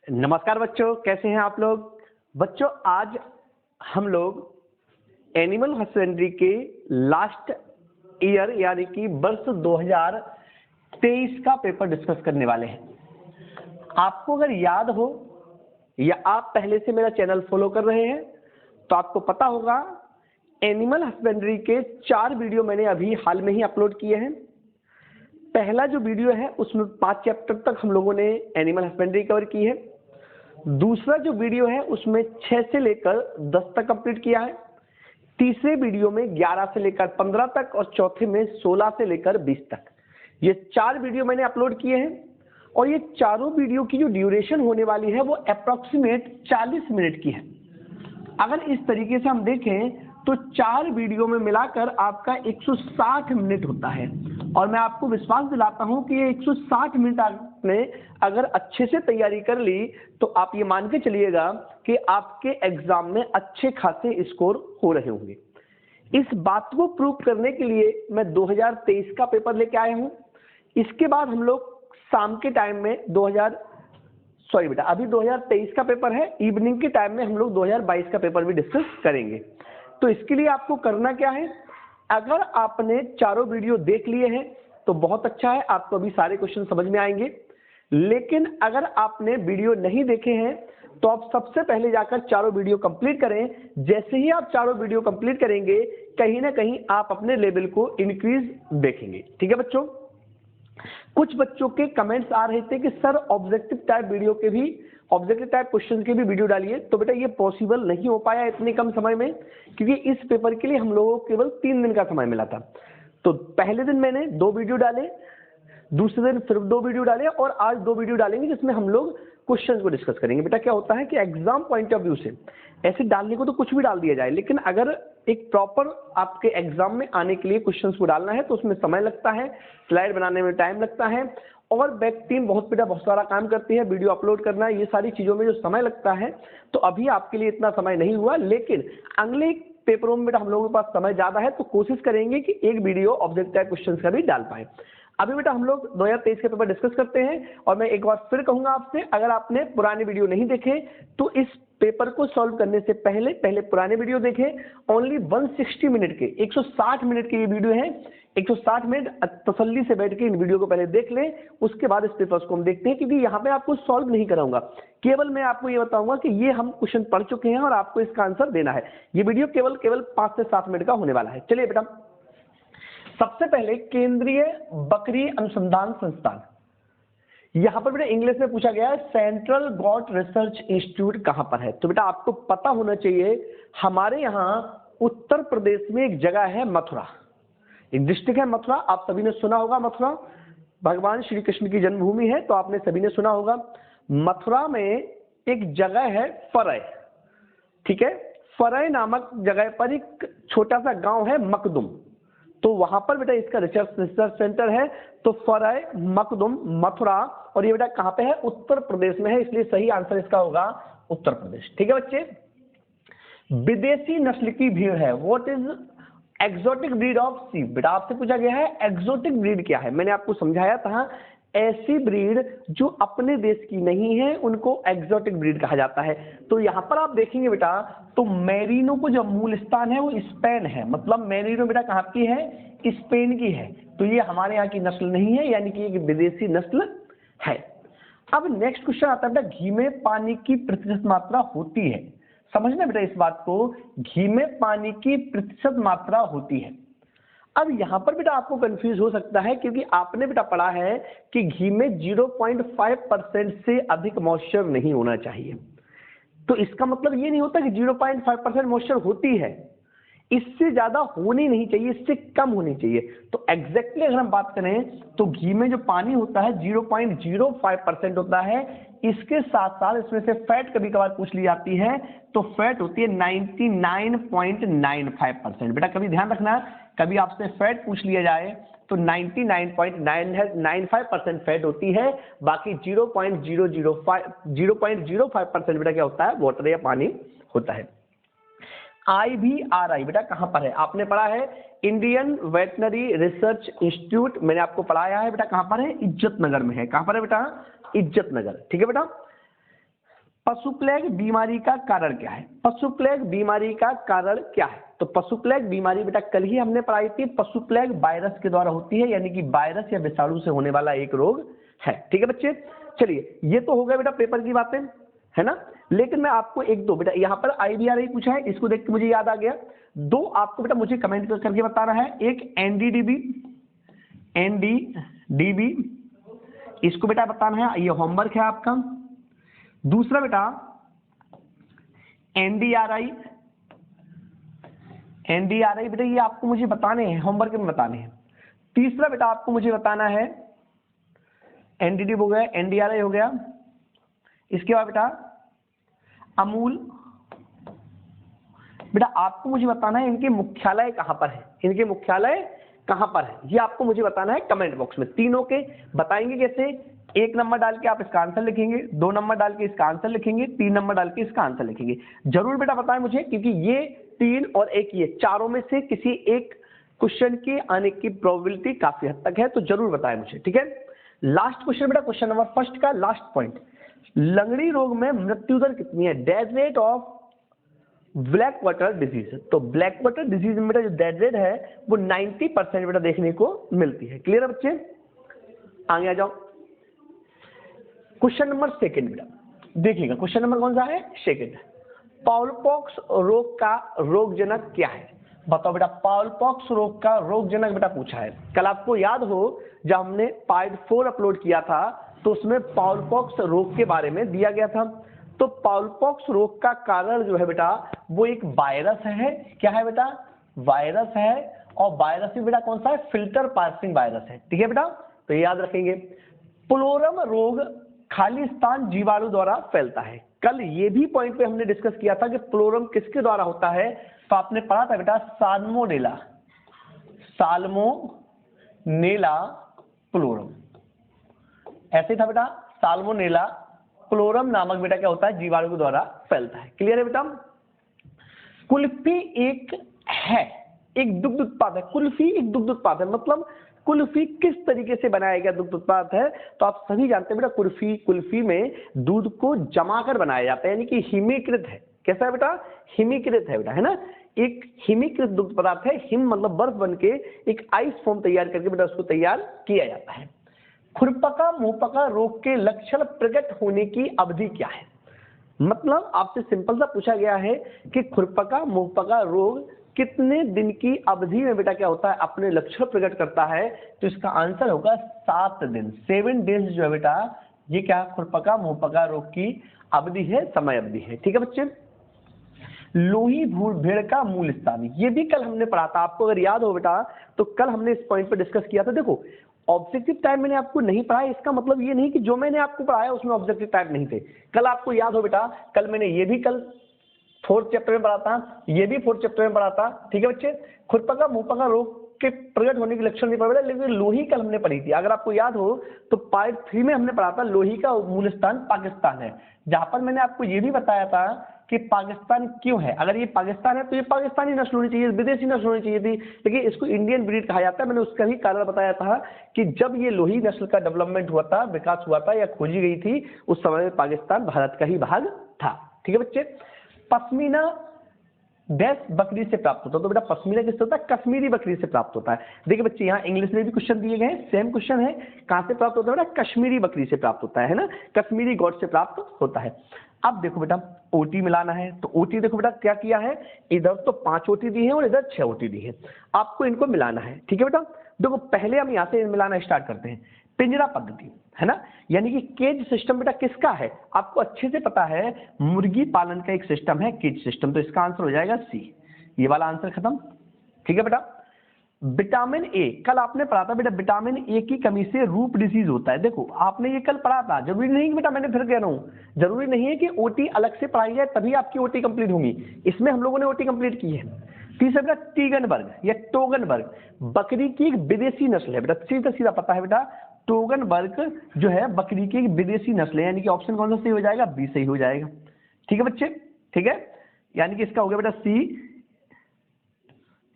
नमस्कार बच्चों, कैसे हैं आप लोग। बच्चों आज हम लोग एनिमल हस्बेंड्री के लास्ट ईयर यानी कि वर्ष 2023 का पेपर डिस्कस करने वाले हैं। आपको अगर याद हो या आप पहले से मेरा चैनल फॉलो कर रहे हैं तो आपको पता होगा एनिमल हस्बेंड्री के 4 वीडियो मैंने अभी हाल में ही अपलोड किए हैं। पहला जो वीडियो है उसमें 5 चैप्टर तक हम लोगों ने एनिमल हस्बेंड्री कवर की है। दूसरा जो वीडियो है उसमें 6 से लेकर 10 तक कंप्लीट किया है। तीसरे वीडियो में 11 से लेकर 15 तक और चौथे में 16 से लेकर 20 तक। ये 4 वीडियो मैंने अपलोड किए हैं और ये चारों वीडियो की जो ड्यूरेशन होने वाली है वो अप्रॉक्सीमेट 40 मिनट की है। अगर इस तरीके से हम देखें तो 4 वीडियो में मिलाकर आपका 160 मिनट होता है और मैं आपको विश्वास दिलाता हूं कि ये 160 मिनट आपने अगर अच्छे से तैयारी कर ली तो आप ये मान के चलिएगा कि आपके एग्जाम में अच्छे खासे स्कोर हो रहे होंगे। इस बात को प्रूव करने के लिए मैं 2023 का पेपर लेके आया हूं। इसके बाद हम लोग शाम के टाइम में अभी 2023 का पेपर है, इवनिंग के टाइम में हम लोग 2022 का पेपर भी डिस्कस करेंगे। तो इसके लिए आपको करना क्या है, अगर आपने चारों वीडियो देख लिए हैं तो बहुत अच्छा है, आपको अभी सारे क्वेश्चन समझ में आएंगे। लेकिन अगर आपने वीडियो नहीं देखे हैं तो आप सबसे पहले जाकर चारों वीडियो कंप्लीट करें। जैसे ही आप चारों वीडियो कंप्लीट करेंगे कहीं ना कहीं आप अपने लेवल को इंक्रीज देखेंगे। ठीक है बच्चों। कुछ बच्चों के कमेंट्स आ रहे थे कि सर ऑब्जेक्टिव टाइप क्वेश्चन के भी वीडियो डालिए। तो बेटा ये पॉसिबल नहीं हो पाया इतने कम समय में, क्योंकि इस पेपर के लिए हम लोगों को केवल 3 दिन का समय मिला था। तो पहले दिन मैंने 2 वीडियो डाले, दूसरे दिन फिर 2 वीडियो डाले और आज 2 वीडियो डालेंगे जिसमें हम लोग क्वेश्चन को डिस्कस करेंगे। बेटा क्या होता है कि एग्जाम पॉइंट ऑफ व्यू से ऐसे डालने को तो कुछ भी डाल दिया जाए, लेकिन अगर एक प्रॉपर आपके एग्जाम में आने के लिए क्वेश्चंस को डालना है तो उसमें समय लगता है, स्लाइड बनाने में टाइम लगता है और बैक टीम बहुत सारा काम करती है, वीडियो अपलोड करना, ये सारी चीजों में जो समय लगता है। तो अभी आपके लिए इतना समय नहीं हुआ, लेकिन अगले पेपरों में बेटा हम लोगों के पास समय ज्यादा है तो कोशिश करेंगे कि एक वीडियो ऑब्जेक्टिव टाइप क्वेश्चन का भी डाल पाए। अभी बेटा हम लोग 2023 के पेपर डिस्कस करते हैं और मैं एक बार फिर कहूंगा आपसे, अगर आपने पुराने वीडियो नहीं देखे तो इस पेपर को सॉल्व करने से पहले पुराने वीडियो देखें। ओनली 160 मिनट के 160 मिनट के ये वीडियो है। 160 मिनट तसल्ली से बैठ के इन वीडियो को पहले देख लें, उसके बाद इस पेपर को हम देखते हैं, क्योंकि यहाँ पे आपको सॉल्व नहीं कराऊंगा, केवल मैं आपको ये बताऊंगा कि ये हम क्वेश्चन पढ़ चुके हैं और आपको इसका आंसर देना है। ये वीडियो केवल 5 से 7 मिनट का होने वाला है। चलिए बेटा, सबसे पहले केंद्रीय बकरी अनुसंधान संस्थान, यहां पर बेटा इंग्लिश में पूछा गया है सेंट्रल गॉट रिसर्च इंस्टीट्यूट कहां पर है। तो बेटा आपको पता होना चाहिए हमारे यहां उत्तर प्रदेश में एक जगह है मथुरा, एक डिस्ट्रिक्ट है मथुरा। आप सभी ने सुना होगा, मथुरा भगवान श्री कृष्ण की जन्मभूमि है, तो आपने सभी ने सुना होगा। मथुरा में एक जगह है फरय, ठीक है। फरय नामक जगह पर एक छोटा सा गांव है मकदुम, तो वहां पर बेटा इसका रिसर्च सेंटर है। तो फरय, मकदुम, मथुरा, और ये बेटा कहां पे है, उत्तर प्रदेश में है, इसलिए सही आंसर इसका होगा उत्तर प्रदेश। ठीक है बच्चे। विदेशी नस्ल की भीड़ है, what is exotic breed of sheep. बेटा आपसे पूछा गया है एक्सोटिक ब्रीड क्या है। मैंने आपको समझाया था ऐसी ब्रीड जो अपने देश की नहीं है उनको एक्सोटिक ब्रीड कहा जाता है। तो यहां पर आप देखेंगे बेटा तो मेरिनो को जो मूल स्थान है वो स्पेन है, मतलब मेरिनो बेटा कहां की है, स्पेन की है। तो ये हमारे यहाँ की नस्ल नहीं है, यानी कि एक विदेशी नस्ल है। अब नेक्स्ट क्वेश्चन आता है बेटा, घी में पानी की प्रतिशत मात्रा होती है। समझना बेटा इस बात को, घी में पानी की प्रतिशत मात्रा होती है। अब यहां पर बेटा आपको कंफ्यूज हो सकता है, क्योंकि आपने बेटा पढ़ा है कि घी में 0.5% से अधिक मॉइस्चर नहीं होना चाहिए। तो इसका मतलब ये नहीं होता कि 0.5% मॉइस्चर होती है, इससे ज्यादा होनी नहीं चाहिए, इससे कम होनी चाहिए। तो एग्जैक्टली अगर हम बात करें तो घी में जो पानी होता है 0.05% होता है। इसके साथ साथ इसमें से फैट कभी कभार पूछ ली जाती है, तो फैट होती है 99.95%। बेटा कभी ध्यान रखना, कभी आपसे फैट पूछ लिया जाए तो 99.95% फैट होती है, बाकी 0.005% बेटा क्या होता है, वाटर या पानी होता है। IVRI बेटा कहां पर है, आपने पढ़ा है इंडियन वेटनरी रिसर्च इंस्टीट्यूट, मैंने आपको पढ़ाया है बेटा कहां पर है, इज्जत नगर में है। कहां पर है बेटा, इज्जत नगर। ठीक है बेटा। पशु प्लेग बीमारी का कारण क्या है? पशु प्लेग बीमारी का कारण क्या है? तो पशु प्लेग बीमारी बेटा कल ही हमने पढ़ाई थी, पशु प्लेग वायरस के द्वारा होती है, यानी कि वायरस या विषाणु से होने वाला एक रोग है। ठीक है बच्चे, चलिए ये तो हो गया बेटा पेपर की बातें, है ना। लेकिन मैं आपको एक दो बेटा यहाँ पर IBRI पूछा है, इसको देख के मुझे याद आ गया, दो आपको बेटा मुझे कमेंट करके बताना है। एक NDDB इसको बेटा बताना है, ये होमवर्क है आपका। दूसरा बेटा NDRI बेटा ये आपको मुझे बताने हैं, होमवर्क में बताने हैं। तीसरा बेटा आपको मुझे बताना है, NDD हो गया, NDRI हो गया, इसके बाद बेटा अमूल। बेटा आपको मुझे बताना है इनके मुख्यालय कहां पर है, इनके मुख्यालय कहां पर है, ये आपको मुझे बताना है कमेंट बॉक्स में। तीनों के बताएंगे कैसे, 1 नंबर डाल के आप इसका आंसर लिखेंगे, 2 नंबर डाल के इसका आंसर लिखेंगे, 3 नंबर डाल के इसका आंसर लिखेंगे। जरूर बेटा बताएं मुझे, क्योंकि ये 3 और 1 ये चारों में से किसी एक क्वेश्चन के आने की प्रोबेबिलिटी काफी हद तक है, तो जरूर बताएं मुझे। ठीक है, लास्ट क्वेश्चन बेटा, क्वेश्चन नंबर फर्स्ट का लास्ट पॉइंट, लंगड़ी रोग में मृत्यु दर कितनी है? Death rate of black water disease. तो ब्लैक वाटर डिजीज में बेटा जो डेथ रेट है वो 90% बेटा देखने को मिलती है। क्लियर है बच्चे, आगे आ जाओ। क्वेश्चन नंबर सेकंड बेटा देखिएगा, क्वेश्चन नंबर कौन सा है? सेकंड। पाउलपॉक्स रोग का रोगजनक क्या है? बताओ बेटा, पाउलपॉक्स रोग का रोगजनक बेटा पूछा है। कल आपको याद हो जब हमने पार्ट 4 अपलोड किया था तो उसमें पाउलपॉक्स रोग के बारे में दिया गया था। तो पाउलपॉक्स रोग का कारण जो है बेटा वो एक वायरस है। क्या है बेटा? वायरस है, और वायरस भी बेटा कौन सा है? फिल्टर पासिंग वायरस है। ठीक है बेटा, तो ये याद रखेंगे। प्लोरम रोग खाली स्थान जीवाणु द्वारा फैलता है। कल ये भी पॉइंट पे हमने डिस्कस किया था कि प्लोरम किसके द्वारा होता है, तो आपने पढ़ा था बेटा साल्मोनेला, साल्मोनेला प्लोरम, ऐसे था बेटा, साल्मोनेला प्लोरम नामक बेटा क्या होता है? जीवाणु के द्वारा फैलता है। क्लियर है बेटा। कुल्फी एक दुग्ध उत्पाद है। कुल्फी एक दुग्ध उत्पाद है, मतलब कुल्फी किस तरीके से बनाया गया दुग्ध उत्पाद है? तो आप सभी जानते हैं बेटा कुल्फी में दूध को जमा कर बनाया जाता है, यानी कि हिमीकृत है। कैसा है बेटा? हिमीकृत है बेटा, है ना। एक हिमीकृत दुग्ध पदार्थ है, हिम मतलब बर्फ बन के एक आइस फॉर्म तैयार करके बेटा उसको तैयार किया जाता है। खुरपका मुंहपका रोग के लक्षण प्रकट होने की अवधि क्या है? मतलब आपसे सिंपल सा पूछा गया है कि खुरपका मुंहपका रोग कितने दिन की अवधि में बेटा क्या होता है? अपने लक्षण प्रकट करता है। तो इसका आंसर होगा 7 दिन, 7 डेज जो है बेटा ये क्या खुरपका मुंहपका रोग की अवधि है, समय अवधि है। ठीक है बच्चे। लोही भेड़ का मूल स्थान, ये भी कल हमने पढ़ा था, आपको अगर याद हो बेटा तो कल हमने इस पॉइंट पर डिस्कस किया था। देखो ऑब्जेक्टिव टाइप मैंने आपको नहीं पढ़ाया, इसका मतलब ये नहीं कि जो मैंने आपको पढ़ाया उसमें ऑब्जेक्टिव टाइप नहीं थे। कल आपको याद हो बेटा, कल मैंने ये भी कल 4th चैप्टर में पढ़ा था, ये भी 4th चैप्टर में पढ़ा था। ठीक है बच्चे, खुरपका मुंहपका रोग के प्रकट होने के लक्षण नहीं पढ़ा, लेकिन लोही कल हमने पढ़ी थी। अगर आपको याद हो तो पार्ट 3 में हमने पढ़ा था लोही का मूल स्थान पाकिस्तान है, जहां पर मैंने आपको ये भी बताया था कि पाकिस्तान क्यों है। अगर ये पाकिस्तान है तो ये पाकिस्तानी नस्ल होनी चाहिए, विदेशी नस्ल होनी चाहिए थी, लेकिन इसको इंडियन ब्रीड कहा जाता है। मैंने उसका भी कारण बताया था कि जब ये लोही नस्ल का डेवलपमेंट हुआ था, विकास हुआ था या खोजी गई थी, उस समय में पाकिस्तान भारत का ही भाग था। ठीक है बच्चे। पश्मीना डैश बकरी से प्राप्त होता है, तो बेटा पश्मीना किससे होता है? कश्मीरी बकरी से प्राप्त होता है। देखिए बच्चे यहाँ इंग्लिश में भी क्वेश्चन दिए गए हैं, सेम क्वेश्चन है, कहां से प्राप्त होता है बेटा? कश्मीरी बकरी से प्राप्त होता है ना, कश्मीरी गॉड से प्राप्त होता है। अब देखो बेटा ओटी मिलाना है, तो ओटी देखो बेटा क्या किया है, इधर तो 5 ओटी दी है और इधर 6 ओटी दी है, आपको इनको मिलाना है। ठीक है बेटा, देखो पहले हम यहाँ से मिलाना स्टार्ट करते हैं। पिंजरा पद्धति है ना, यानी कि केज सिस्टम बेटा किसका है? आपको अच्छे से पता है मुर्गी पालन का एक सिस्टम है केज सिस्टम, तो इसका आंसर हो जाएगा सी, ये वाला आंसर खत्म। ठीक है बेटा। विटामिन ए, कल आपने पढ़ा था बेटा विटामिन ए की कमी से रूप डिसीज होता है। देखो आपने ये कल पढ़ा था, जरूरी नहीं कि बेटा, मैंने फिर कह रहा हूँ, जरूरी नहीं है कि ओटी अलग से पढ़ाई जाए तभी आपकी ओटी कंप्लीट होगी, इसमें हम लोगों ने ओटी कंप्लीट की है। तीसरा बेटा टीगनबर्ग या टोगनबर्ग, बकरी की एक विदेशी नस्ल है बेटा, सीधा सीधा पता है बेटा, टोगनबर्ग जो है बकरी की एक विदेशी नस्ल है, यानी कि ऑप्शन कौन सा सही हो जाएगा? बी सही हो जाएगा। ठीक है बच्चे, ठीक है, यानी कि इसका हो गया बेटा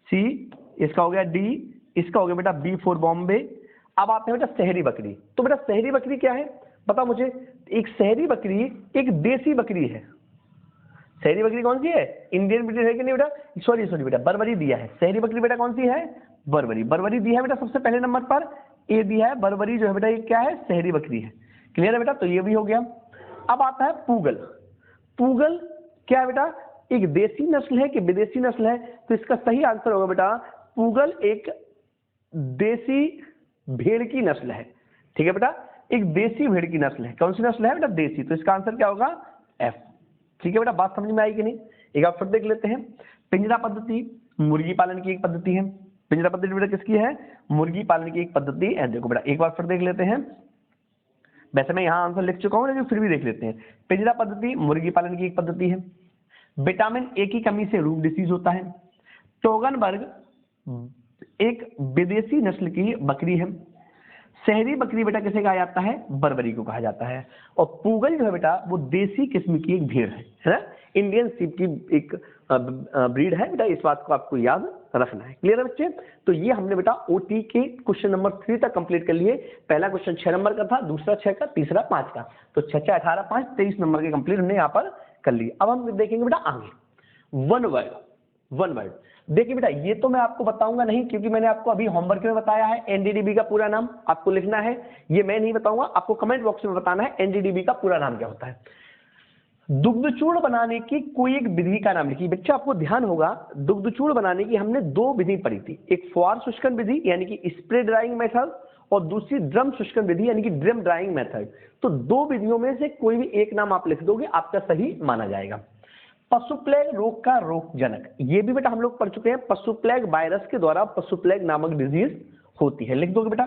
सी, इसका हो गया डी, इसका हो गया बेटा बी फॉर बॉम्बे। अब आते हैं बेटा शहरी बकरी, तो बेटा शहरी बकरी क्या है? पता मुझे, एक शहरी बकरी, एक देसी बकरी है। शहरी बकरी कौन सी है? इंडियन ब्रीड है कि नहीं बेटा? सॉरी बेटा, बर्बरी दिया है। शहरी बकरी बेटा कौन सी है? बर्बरी। बर्बरी दिया है बेटा सबसे पहले नंबर पर, ए दिया है। बर्बरी जो है बेटा ये क्या है? शहरी बकरी है। क्लियर है बेटा? तो ये भी हो गया। अब आता है पूगल। पूगल क्या है बेटा? एक देसी नस्ल है कि विदेशी नस्ल है? तो इसका सही आंसर होगा बेटा, पूगल एक देसी भेड़ की नस्ल है। ठीक है बेटा, एक देसी भेड़ की नस्ल है। कौन सी नस्ल है बेटा? देसी। तो इसका आंसर क्या होगा? एफ। ठीक है बेटा, बात समझ में आई कि नहीं? एक बार फिर देख लेते हैं। पिंजरा पद्धति मुर्गी पालन की एक पद्धति है। पिंजरा पद्धति बेटा किसकी है? मुर्गी पालन की एक पद्धति है। देखो बेटा एक बार फिर देख लेते हैं। वैसे मैं यहाँ आंसर लिख चुका हूँ लेकिन फिर भी देख लेते हैं। पिंजरा पद्धति मुर्गी पालन की एक पद्धति है। विटामिन ए की कमी से रूट डिसीज होता है। टोगनबर्ग एक विदेशी नस्ल की बकरी है। शहरी बकरी बेटा किसे कहा जाता है? बर्बरी को कहा जाता है। और पूगल जो है बेटा वो देसी किस्म की एक भेड़ है ना? इंडियन सीप की एक ब्रीड है बेटा। इस बात को आपको याद रखना है। क्लियर है बच्चे? तो ये हमने बेटा ओटी के क्वेश्चन नंबर 3 तक कंप्लीट कर लिए। पहला क्वेश्चन 6 नंबर का था, दूसरा 6 का, तीसरा 5 का। तो 6 6 18 5 23 नंबर के कंप्लीट हमने यहाँ पर कर लिए। अब हम देखेंगे बेटा आगे वन वर्ड। देखिए बेटा ये तो मैं आपको बताऊंगा नहीं, क्योंकि मैंने आपको अभी होमवर्क में बताया है एनडीडीबी का पूरा नाम आपको लिखना है। ये मैं नहीं बताऊंगा, आपको कमेंट बॉक्स में बताना है एनडीडीबी का पूरा नाम क्या होता है। दुग्धचूर्ण बनाने की कोई एक विधि का नाम लिखिए। बच्चा आपको ध्यान होगा, दुग्धचूर्ण बनाने की हमने 2 विधि पढ़ी थी। एक फुआर शुष्कन विधि यानी कि स्प्रे ड्राइंग मेथड, और दूसरी ड्रम शुष्कन विधि यानी कि ड्रम ड्राइंग मेथड। तो 2 विधियों में से कोई भी एक नाम आप लिख दोगे, आपका सही माना जाएगा। पशु प्लेग रोग का रोगजनक, ये भी बेटा हम लोग पढ़ चुके हैं। पशु प्लेग वायरस के द्वारा पशु प्लेग नामक डिजीज होती है, लिख दोगे बेटा।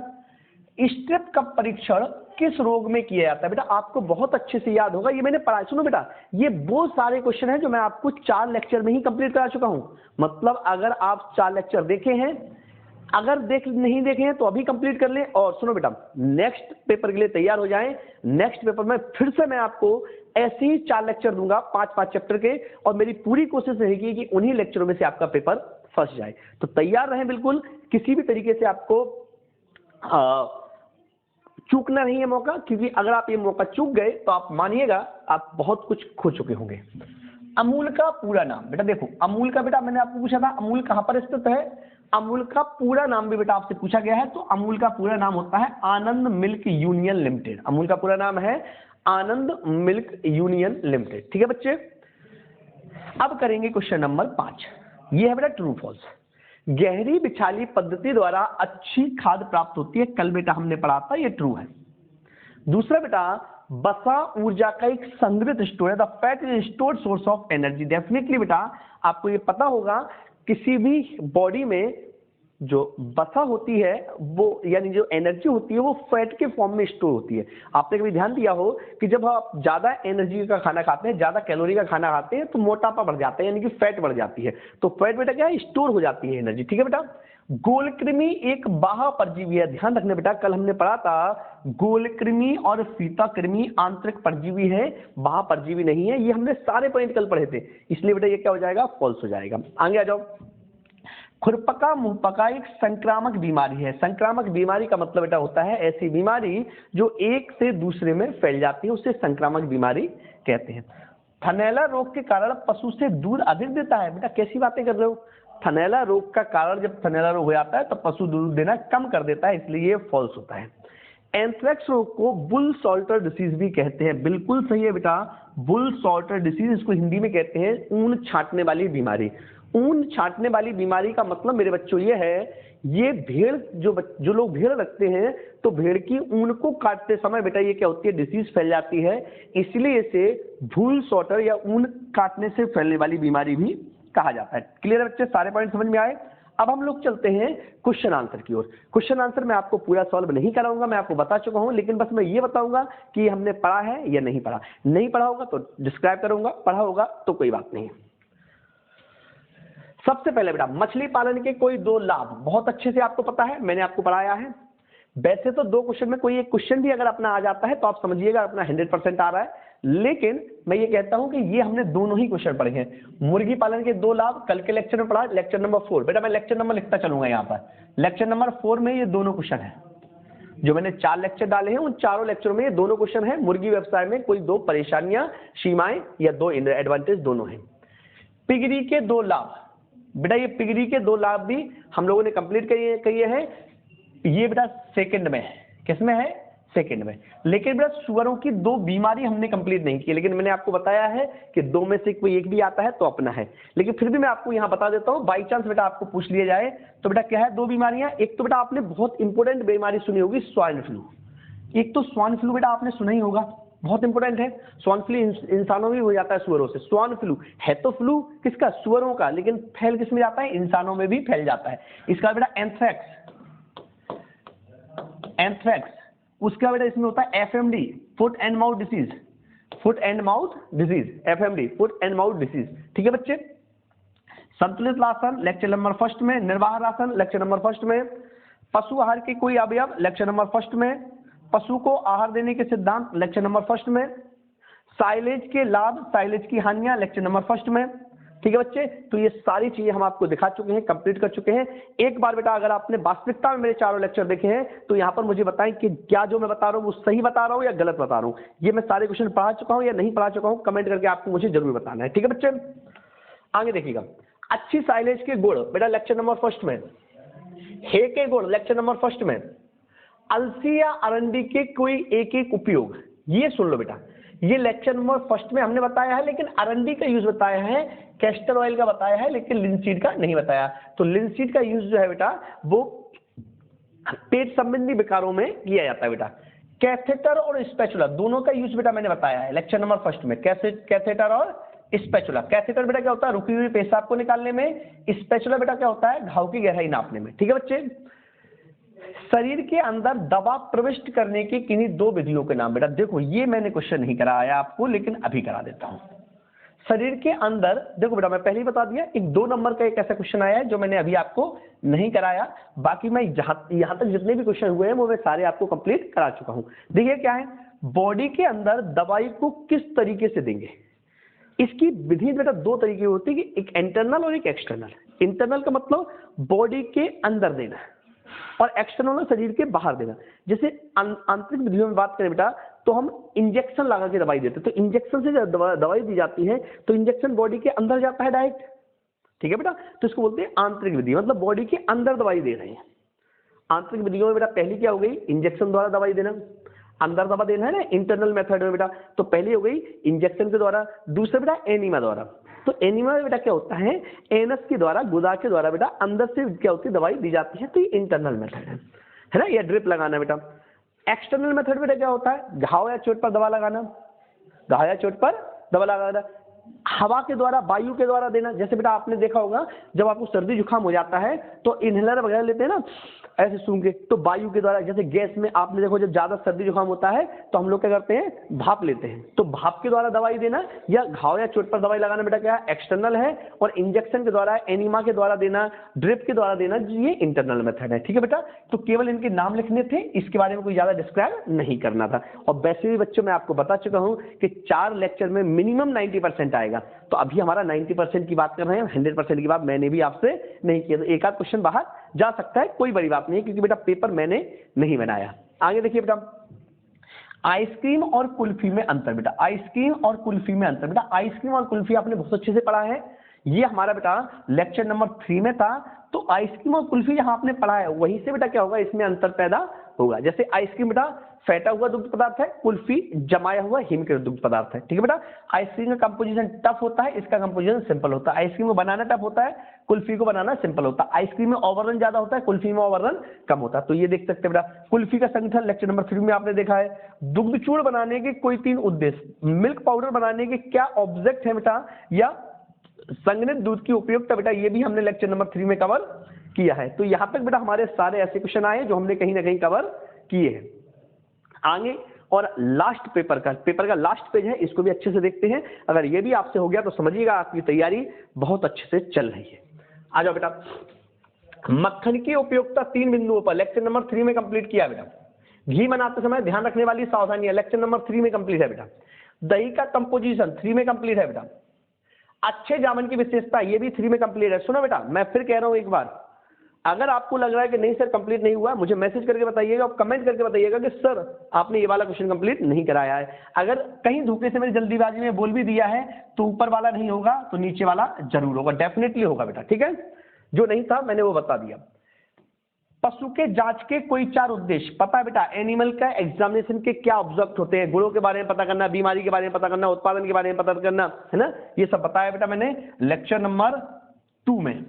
स्ट्रेप का परीक्षण किस रोग में किया जाता है? बेटा आपको बहुत अच्छे से याद होगा, ये मैंने पढ़ा। सुनो बेटा, ये वो सारे क्वेश्चन हैं जो मैं आपको 4 लेक्चर में ही कंप्लीट करा चुका हूं। मतलब अगर आप 4 लेक्चर देखे हैं, अगर नहीं देखे हैं तो अभी कंप्लीट कर लें। और सुनो बेटा, नेक्स्ट पेपर के लिए तैयार हो जाएं। नेक्स्ट पेपर में फिर से मैं आपको ऐसे ही 4 लेक्चर दूंगा 5-5 चैप्टर के, और मेरी पूरी कोशिश रहेगी कि उन्हीं लेक्चरों में से आपका पेपर फंस जाए। तो तैयार रहें बिल्कुल, किसी भी तरीके से आपको चूकना नहीं है मौका, क्योंकि अगर आप ये मौका चूक गए तो आप मानिएगा आप बहुत कुछ खो चुके होंगे। अमूल का पूरा नाम बेटा देखो, अमूल का बेटा मैंने आपको पूछा था अमूल कहां पर स्थित है। अमूल का पूरा नाम भी बेटा आपसे पूछा गया है। तो अमूल का पूरा नाम होता है आनंद मिल्क यूनियन लिमिटेड। अमूल का पूरा नाम है आनंद मिल्क यूनियन लिमिटेड। ठीक है बच्चे, अब करेंगे क्वेश्चन नंबर 5। ये है बेटा ट्रू फॉल्स। गहरी बिछाली पद्धति द्वारा अच्छी खाद प्राप्त होती है, कल बेटा हमने पढ़ा था, ये ट्रू है। दूसरा बेटा वसा ऊर्जा का एक संग्रहित स्टोर है। The fat is stored source of energy. Definitely बेटा आपको ये पता होगा, किसी भी बॉडी में जो वसा होती है वो यानी जो एनर्जी होती है वो फैट के फॉर्म में स्टोर होती है। आपने कभी ध्यान दिया हो कि जब आप ज्यादा एनर्जी का खाना खाते हैं, ज्यादा कैलोरी का खाना खाते हैं, तो मोटापा बढ़ जाता है यानी कि फैट बढ़ जाती है। तो फैट बेटा क्या है? स्टोर हो जाती है एनर्जी। ठीक है बेटा। गोलकृमि एक बाह्य परजीवी है। ध्यान रखना बेटा, कल हमने पढ़ा था गोलकृमि और फीताकृमि आंतरिक परजीवी है, बाह्य परजीवी नहीं है। ये हमने सारे पॉइंट कल पढ़े थे, इसलिए बेटा ये क्या हो जाएगा? फॉल्स हो जाएगा। आगे आ जाओ। खुरपका मुंहपका एक संक्रामक बीमारी है। संक्रामक बीमारी का मतलब बेटा होता है ऐसी बीमारी जो एक से दूसरे में फैल जाती है, उसे संक्रामक बीमारी कहते हैं। थनैला रोग के कारण पशु से दूध अधिक देता है। बेटा कैसी बातें कर रहे हो? थनैला रोग का कारण, जब थनैला रोग हो जाता है तो पशु दूध देना कम कर देता है, इसलिए ये फॉल्स होता है। एंथ्रेक्स रोग को बुल सॉल्टर डिसीज भी कहते हैं। बिल्कुल सही है बेटा, बुल सॉल्टर डिसीज, इसको हिंदी में कहते हैं ऊन छांटने वाली बीमारी। ऊन छांटने वाली बीमारी का मतलब मेरे बच्चों ये है, ये भेड़ जो लोग भेड़ रखते हैं तो भेड़ की ऊन को काटते समय बेटा ये क्या होती है? डिसीज फैल जाती है, इसलिए इसे भूल सॉल्टर या ऊन काटने से फैलने वाली बीमारी भी कहा जाता है। क्लियर है बच्चे? सारे पॉइंट समझ में आए? अब हम लोग चलते हैं क्वेश्चन आंसर की ओर। क्वेश्चन आंसर मैं आपको पूरा सॉल्व नहीं कराऊंगा, मैं आपको बता चुका हूं, लेकिन बस मैं ये बताऊंगा कि हमने पढ़ा है या नहीं पढ़ा। नहीं पढ़ा होगा तो डिस्क्राइब करूंगा, पढ़ा होगा तो कोई बात नहीं। सबसे पहले बेटा मछली पालन के कोई 2 लाभ बहुत अच्छे से आपको पता है, मैंने आपको पढ़ाया है। वैसे तो 2 क्वेश्चन में कोई एक क्वेश्चन भी अगर अपना आ जाता है तो आप समझिएगा अपना 100% आ रहा है, लेकिन मैं ये कहता हूं कि ये हमने दोनों ही क्वेश्चन पढ़े हैं। मुर्गी पालन के 2 लाभ कल के लेक्चर में पढ़ा, लेक्चर नंबर 4। बेटा मैं लेक्चर नंबर लिखता चलूंगा यहाँ पर, लेक्चर नंबर 4 में ये दोनों क्वेश्चन है। जो मैंने 4 लेक्चर डाले हैं उन चारों लेक्चरों में ये दोनों क्वेश्चन है। मुर्गी व्यवसाय में कोई 2 परेशानियां, सीमाएं या 2 एडवांटेज दोनों हैं। पिगरी के 2 लाभ, बेटा ये पिगरी के 2 लाभ भी हम लोगों ने कंप्लीट किए हैं। ये बेटा सेकंड में है, किसमें है? सेकंड में। लेकिन बेटा सुअरों की 2 बीमारी हमने कंप्लीट नहीं की, लेकिन मैंने आपको बताया है कि 2 में से कोई एक भी आता है तो अपना है। लेकिन फिर भी मैं आपको यहां बता देता हूं, बाई चांस बेटा आपको पूछ लिया जाए तो बेटा क्या है 2 बीमारियां। एक तो बेटा आपने बहुत इंपॉर्टेंट बीमारी सुनी होगी, स्वाइन फ्लू। एक तो स्वाइन फ्लू बेटा आपने सुना ही होगा, बहुत इंपॉर्टेंट है। स्वाइन फ्लू इंसानों में हो जाता है, सुअरों से। स्वाइन फ्लू है तो फ्लू किसका? सुअरों का, लेकिन फैल किस में जाता है? इंसानों में भी फैल जाता है। इसका बेटा एंथ्रैक्स, उसका बेटा इसमें होता है FMD, foot and mouth disease, foot and mouth disease, FMD, foot and mouth disease. ठीक है बच्चे। संतुलित आसन लेक्चर नंबर 1 में, निर्वाह आसन लेक्चर नंबर 1 में, पशु आहार के कोई अवयव लेक्चर नंबर 1 में, पशु को आहार देने के सिद्धांत लेक्चर नंबर 1 में, साइलेज के लाभ, साइलेज की हानियां लेक्चर नंबर 1 में। ठीक है बच्चे, तो ये सारी चीजें हम आपको दिखा चुके हैं, कंप्लीट कर चुके हैं। एक बार बेटा अगर आपने वास्तविकता में मेरे चारों लेक्चर देखे हैं तो यहाँ पर मुझे बताएं कि क्या जो मैं बता रहा हूँ वो सही बता रहा हूँ या गलत बता रहा हूँ। ये मैं सारे क्वेश्चन पढ़ा चुका हूँ या नहीं पढ़ा चुका हूँ, कमेंट करके आपको मुझे जरूर बताना है। ठीक है बच्चे, आगे देखिएगा। अच्छी साइलेज के गुण बेटा लेक्चर नंबर 1 में, हे के गुण लेक्चर नंबर 1 में, अलसी या अरंडी के कोई एक एक उपयोग, ये सुन लो बेटा। ये लेक्चर नंबर 1 में हमने बताया है, लेकिन अरंडी का यूज बताया है, कैस्टर ऑयल का बताया है, लेकिन लिंसीड का नहीं बताया। तो लिंसीड का यूज जो है बेटा वो पेट संबंधी विकारों में किया जाता है बेटा। कैथेटर और स्पैचुला दोनों का यूज बेटा मैंने बताया है लेक्चर नंबर 1 में, कैथेटर और स्पैचुला। कैथेटर बेटा क्या होता है? रुकी हुई पेशाब को निकालने में। स्पैचुला बेटा क्या होता है? घाव की गहराई नापने में। ठीक है बच्चे। शरीर के अंदर दवा प्रविष्ट करने की किन्हीं 2 विधियों के नाम बेटा। देखो ये मैंने क्वेश्चन नहीं कराया आपको, लेकिन अभी करा देता हूं। शरीर के अंदर देखो बेटा, मैं पहले ही बता दिया, एक 2 नंबर का एक ऐसा क्वेश्चन आया है जो मैंने अभी आपको नहीं कराया। बाकी मैं यहां तक जितने भी क्वेश्चन हुए हैं वो मैं सारे आपको कंप्लीट करा चुका हूं। देखिए क्या है, बॉडी के अंदर दवाई को किस तरीके से देंगे, इसकी विधि बेटा 2 तरीके होती है, एक इंटरनल और एक एक्सटर्नल। इंटरनल का मतलब बॉडी के अंदर देना और एक्सटर्नल शरीर के बाहर देना। जैसे आंतरिक विधियों में बात करें बेटा तो हम इंजेक्शन लगा के दवाई देते हैं। तो इंजेक्शन से जब दवाई दी जाती है तो इंजेक्शन बॉडी के अंदर जाता है डायरेक्ट। ठीक है बेटा, तो इसको बोलते हैं आंतरिक विधि, मतलब बॉडी के अंदर दवाई दे रहे हैं। आंतरिक विधियों में बेटा पहली क्या हो गई? इंजेक्शन द्वारा दवाई देना, अंदर दवा देना है ना इंटरनल मेथड में बेटा। तो पहली हो गई इंजेक्शन के द्वारा, दूसरा बेटा एनीमा द्वारा। तो एनीमा में बेटा क्या होता है? एनस के द्वारा, गुदा के द्वारा बेटा अंदर से क्या होती है? दवाई दी जाती है। तो ये इंटरनल मेथड है ना, या ड्रिप लगाना बेटा। एक्सटर्नल मेथड बेटा क्या होता है? घाव या चोट पर दवा लगाना, घाव या चोट पर दवा लगाना, हवा के द्वारा, वायु के द्वारा देना। जैसे बेटा आपने देखा होगा जब आपको सर्दी जुकाम हो जाता है तो इनहेलर वगैरह लेते हैं ना ऐसे सूंघ के, तो वायु के द्वारा। जैसे गैस में आपने देखो जब ज्यादा सर्दी जुकाम होता है तो हम लोग क्या करते हैं? भाप लेते हैं। तो भाप के द्वारा दवाई देना या घाव या चोट पर दवाई लगाना बेटा क्या है? एक्सटर्नल है। और इंजेक्शन के द्वारा, एनीमा के द्वारा देना, ड्रिप के द्वारा देना, ये इंटरनल मेथड है। ठीक है बेटा, तो केवल इनके नाम लिखने थे, इसके बारे में कोई ज्यादा डिस्क्राइब नहीं करना था। और वैसे भी बच्चों मैं आपको बता चुका हूं कि 4 लेक्चर में मिनिमम 90% आएगा। तो अभी हमारा 90% की बात कर रहे हैं, 100% की बात मैंने भी आपसे नहीं की। तो एक आध क्वेश्चन बाहर जा सकता है, कोई बड़ी बात नहीं, क्योंकि बेटा पेपर मैंने नहीं बनाया। आगे देखिए बेटा, आइसक्रीम और कुल्फी में अंतर बेटा। आइसक्रीम और कुल्फी में अंतर बेटा। आइसक्रीम और कुल्फी आपने बहुत अच्छे से पढ़ा है, ये हमारा बेटा लेक्चर नंबर 3 में था। तो आइसक्रीम और कुल्फी जहां आपने पढ़ा है वहीं से बेटा क्या होगा? इसमें अंतर पैदा होगा। जैसे आइसक्रीम बेटा फैटा हुआ दुग्ध पदार्थ है, कुल्फी जमाया हुआ हिमकृत दुग्ध पदार्थ है। ठीक है बेटा, आइसक्रीम का कंपोजिशन टफ होता है, इसका कंपोजिशन सिंपल होता है। आइसक्रीम को बनाना टफ होता है, कुल्फी को बनाना सिंपल होता है। आइसक्रीम में ओवररन ज्यादा होता है, कुल्फी में ओवररन कम होता है। तो ये देख सकते हैं बेटा, कुल्फी का संगठन लेक्चर नंबर 3 में आपने देखा है। दुग्ध चूर्ण बनाने के कोई 3 उद्देश्य, मिल्क पाउडर बनाने के क्या ऑब्जेक्ट है बेटा, या संघनित दूध की उपयोगिता बेटा, ये भी हमने लेक्चर नंबर 3 में कवर किया है। तो यहां तक बेटा हमारे सारे ऐसे क्वेश्चन आए जो हमने कहीं ना कहीं कवर किए हैं। आगे और लास्ट पेपर का लास्ट पेज है, इसको भी अच्छे से देखते हैं। अगर ये भी आपसे हो गया तो समझिएगा आपकी तैयारी बहुत अच्छे से चल रही है। आ जाओ बेटा, मक्खन की उपयोगिता 3 बिंदुओं पर लेक्चर नंबर 3 में कंप्लीट किया बेटा। घी बनाते समय ध्यान रखने वाली सावधानियां लेक्चर नंबर 3 में कंप्लीट है बेटा। दही का कंपोजिशन 3 में कंप्लीट है बेटा। अच्छे जामुन की विशेषता ये भी 3 में कंप्लीट है। सुनो बेटा, मैं फिर कह रहा हूं एक बार, अगर आपको लग रहा है कि नहीं सर कंप्लीट नहीं हुआ, मुझे मैसेज करके बताइएगा और कमेंट करके बताइएगा कि सर आपने ये वाला क्वेश्चन कंप्लीट नहीं कराया है। अगर कहीं धोखे से मेरी जल्दीबाजी में बोल भी दिया है तो ऊपर वाला नहीं होगा तो नीचे वाला जरूर होगा, डेफिनेटली होगा बेटा, ठीक है। जो नहीं था मैंने वो बता दिया। पशु के जांच के कोई 4 उद्देश्य पता है बेटा। एनिमल का एग्जामिनेशन के क्या ऑब्जेक्ट होते हैं? गुणों के बारे में पता करना, बीमारी के बारे में पता करना, उत्पादन के बारे में पता करना, है ना, ये सब बताया बेटा मैंने लेक्चर नंबर 2 में।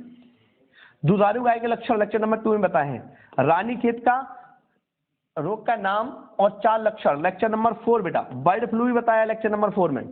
दुधारू गाय के लक्षण लेक्चर नंबर 2 में बताए हैं। रानीखेत का रोग का नाम और 4 लक्षण लेक्चर नंबर 4 बेटा। बर्ड फ्लू भी बताया लेक्चर नंबर 4 में।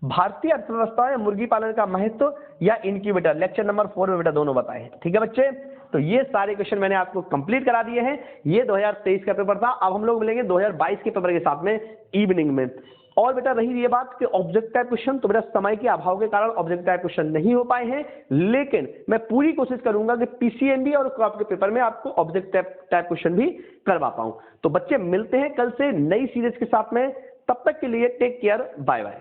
भारतीय अर्थव्यवस्था में मुर्गी पालन का महत्व या इनक्यूबेटर लेक्चर नंबर 4 में बेटा दोनों बताए हैं, ठीक है बच्चे। तो ये सारे क्वेश्चन मैंने आपको कंप्लीट करा दिए हैं। ये 2023 का पेपर था। अब हम लोग मिलेंगे 2022 के पेपर के साथ में इवनिंग में। और बेटा रही ये बात कि ऑब्जेक्ट टाइप क्वेश्चन, तो बेटा समय के अभाव के कारण ऑब्जेक्ट टाइप क्वेश्चन नहीं हो पाए हैं, लेकिन मैं पूरी कोशिश करूंगा कि पीसीएमबी और क्रॉप के पेपर में आपको ऑब्जेक्ट टाइप क्वेश्चन भी करवा पाऊं। तो बच्चे मिलते हैं कल से नई सीरीज के साथ में, तब तक के लिए टेक केयर, बाय बाय।